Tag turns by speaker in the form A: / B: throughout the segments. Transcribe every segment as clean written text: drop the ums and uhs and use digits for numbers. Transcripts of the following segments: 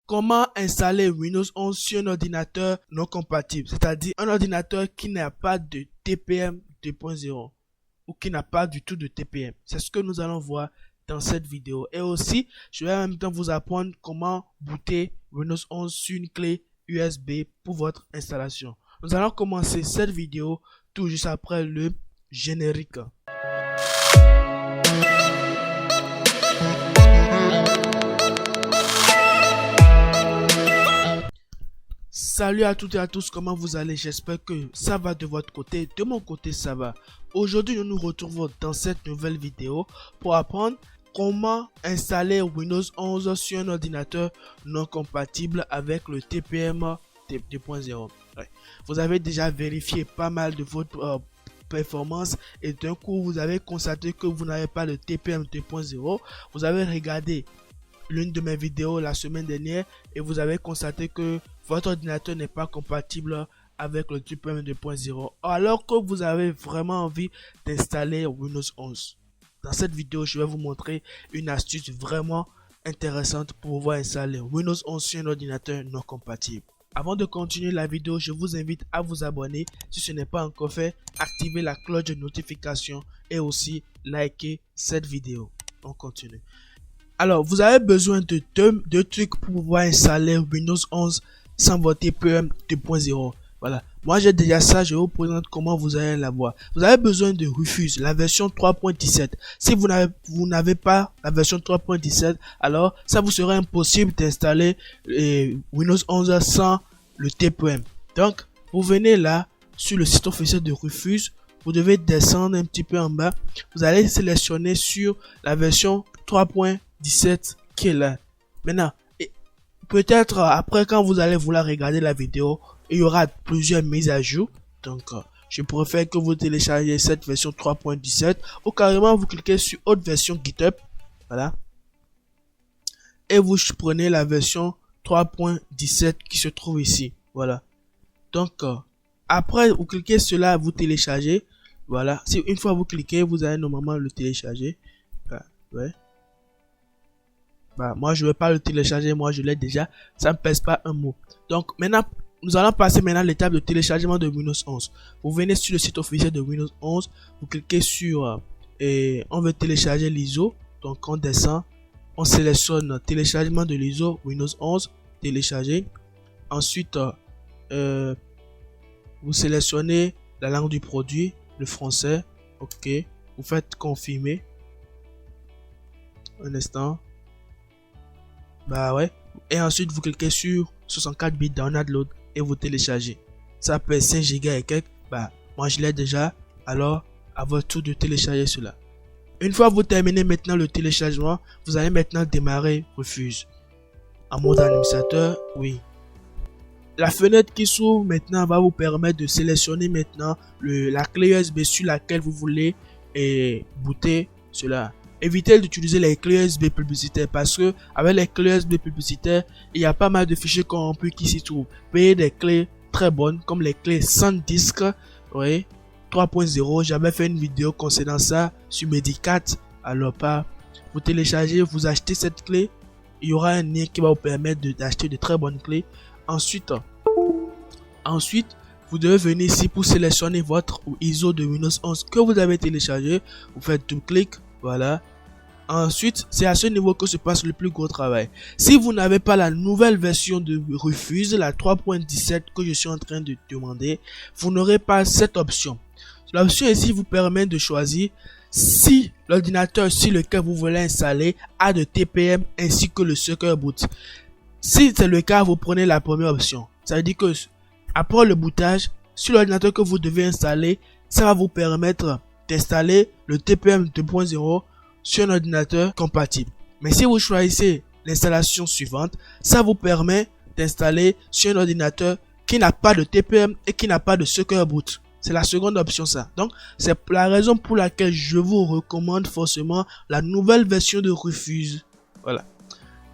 A: Comment installer Windows 11 sur un ordinateur non compatible, c'est-à-dire un ordinateur qui n'a pas de TPM 2.0 ou qui n'a pas du tout de TPM. C'est ce que nous allons voir dans cette vidéo. Et aussi, je vais en même temps vous apprendre comment booter Windows 11 sur une clé USB pour votre installation. Nous allons commencer cette vidéo tout juste après le générique. Salut à toutes et à tous, comment vous allez? J'espère que ça va de votre côté. De mon côté, ça va. Aujourd'hui, nous nous retrouvons dans cette nouvelle vidéo pour apprendre comment installer Windows 11 sur un ordinateur non compatible avec le TPM 2.0. Ouais. Vous avez déjà vérifié pas mal de votre performance et d'un coup, vous avez constaté que vous n'avez pas le TPM 2.0. Vous avez regardé l'une de mes vidéos la semaine dernière et vous avez constaté que votre ordinateur n'est pas compatible avec le TPM 2.0 alors que vous avez vraiment envie d'installer Windows 11. Dans cette vidéo, je vais vous montrer une astuce vraiment intéressante pour pouvoir installer Windows 11 sur un ordinateur non compatible. Avant de continuer la vidéo, je vous invite à vous abonner si ce n'est pas encore fait, activer la cloche de notification et aussi liker cette vidéo. On continue. Alors, vous avez besoin de deux trucs pour pouvoir installer Windows 11 sans votre TPM 2.0. Voilà. Moi, j'ai déjà ça. Je vous présente comment vous allez l'avoir. Vous avez besoin de Rufus, la version 3.17. Si vous n'avez pas la version 3.17, alors ça vous sera impossible d'installer Windows 11 sans le TPM. Donc, vous venez là sur le site officiel de Rufus. Vous devez descendre un petit peu en bas. Vous allez sélectionner sur la version 3.17 qui est là. Maintenant, peut-être après quand vous allez vouloir regarder la vidéo, il y aura plusieurs mises à jour. Donc, je préfère que vous téléchargez cette version 3.17 ou carrément vous cliquez sur autre version GitHub. Voilà. Et vous prenez la version 3.17 qui se trouve ici. Voilà. Donc, après vous cliquez cela, vous téléchargez. Voilà. Si une fois vous cliquez, vous allez normalement le télécharger. Ouais. Bah, moi je vais pas le télécharger, moi je l'ai déjà, ça ne pèse pas un mot. Donc maintenant, nous allons passer maintenant à l'étape de téléchargement de Windows 11. Vous venez sur le site officiel de Windows 11, vous cliquez sur on veut télécharger l'ISO, donc on descend, on sélectionne téléchargement de l'ISO Windows 11, télécharger. Ensuite, vous sélectionnez la langue du produit, le français, ok, vous faites confirmer. Un instant. Bah ouais. Et ensuite, vous cliquez sur 64 bits download et vous téléchargez. Ça pèse 5 Go et quelques. Bah, moi je l'ai déjà. Alors, à votre tour de télécharger cela. Une fois vous terminez maintenant le téléchargement, vous allez maintenant démarrer Rufus. En mode administrateur, oui. La fenêtre qui s'ouvre maintenant va vous permettre de sélectionner maintenant la clé USB sur laquelle vous voulez booter cela. Évitez d'utiliser les clés USB publicitaires parce que avec les clés USB publicitaires, il y a pas mal de fichiers corrompus qui s'y trouvent. Payez des clés très bonnes comme les clés sans disque, oui, 3.0. J'avais fait une vidéo concernant ça sur Medicat. Alors vous téléchargez, vous achetez cette clé. Il y aura un lien qui va vous permettre d'acheter de très bonnes clés. Ensuite, vous devez venir ici pour sélectionner votre ISO de Windows 11 que vous avez téléchargé. Vous faites double-clic. Voilà. Ensuite, c'est à ce niveau que se passe le plus gros travail. Si vous n'avez pas la nouvelle version de Rufus, la 3.17 que je suis en train de demander, vous n'aurez pas cette option. L'option ici vous permet de choisir si l'ordinateur sur lequel vous voulez installer a de TPM ainsi que le secure boot. Si c'est le cas, vous prenez la première option. Ça veut dire que après le bootage, sur l'ordinateur que vous devez installer, ça va vous permettre d'installer le TPM 2.0 sur un ordinateur compatible. Mais si vous choisissez l'installation suivante, ça vous permet d'installer sur un ordinateur qui n'a pas de TPM et qui n'a pas de secure boot. C'est la seconde option ça. Donc c'est la raison pour laquelle je vous recommande forcément la nouvelle version de Rufus. Voilà.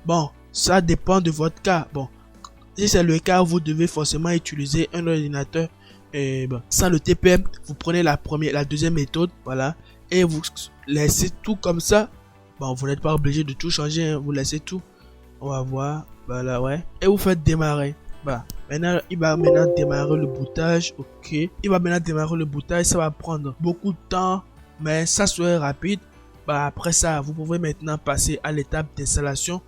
A: Bon, ça dépend de votre cas. Bon, si c'est le cas, vous devez forcément utiliser un ordinateur sans le TPM. Vous prenez la deuxième méthode, voilà, et vous laissez tout comme ça. Bon, vous n'êtes pas obligé de tout changer, hein, vous laissez tout. On va voir. Voilà, ouais. Et vous faites démarrer. Bah, maintenant, il va maintenant démarrer le bootage. Ok. Il va maintenant démarrer le bootage. Ça va prendre beaucoup de temps, mais ça serait rapide. Bah, après ça, vous pouvez maintenant passer à l'étape d'installation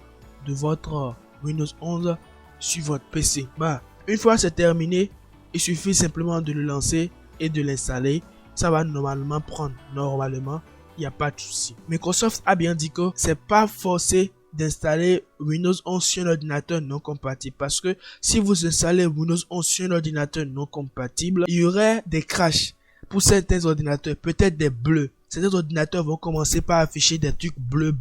A: de votre Windows 11 sur votre PC. Bah, une fois c'est terminé, il suffit simplement de le lancer et de l'installer. Ça va normalement prendre. Normalement, il n'y a pas de souci. Microsoft a bien dit que c'est pas forcé d'installer Windows 11 sur un ordinateur non compatible, parce que si vous installez Windows 11 sur un ordinateur non compatible, il y aurait des crashs pour certains ordinateurs, peut-être des bleus. Certains ordinateurs vont commencer par afficher des trucs bleus.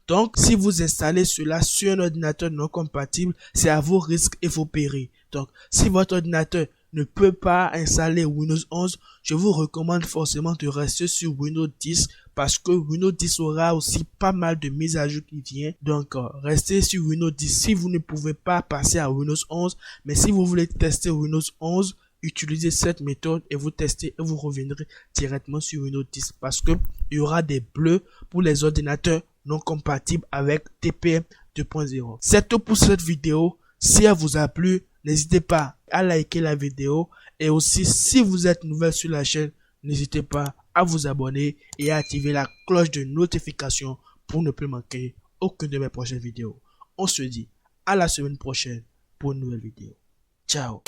A: Donc, si vous installez cela sur un ordinateur non compatible, c'est à vos risques et vos périls. Donc, si votre ordinateur ne peut pas installer Windows 11, je vous recommande forcément de rester sur Windows 10 parce que Windows 10 aura aussi pas mal de mises à jour qui viennent. Donc, restez sur Windows 10 si vous ne pouvez pas passer à Windows 11. Mais si vous voulez tester Windows 11, utilisez cette méthode et vous testez et vous reviendrez directement sur Windows 10 parce que il y aura des bleus pour les ordinateurs non compatibles avec TPM 2.0. C'est tout pour cette vidéo. Si elle vous a plu, n'hésitez pas à liker la vidéo et aussi si vous êtes nouvelle sur la chaîne, n'hésitez pas à vous abonner et à activer la cloche de notification pour ne plus manquer aucune de mes prochaines vidéos. On se dit à la semaine prochaine pour une nouvelle vidéo. Ciao.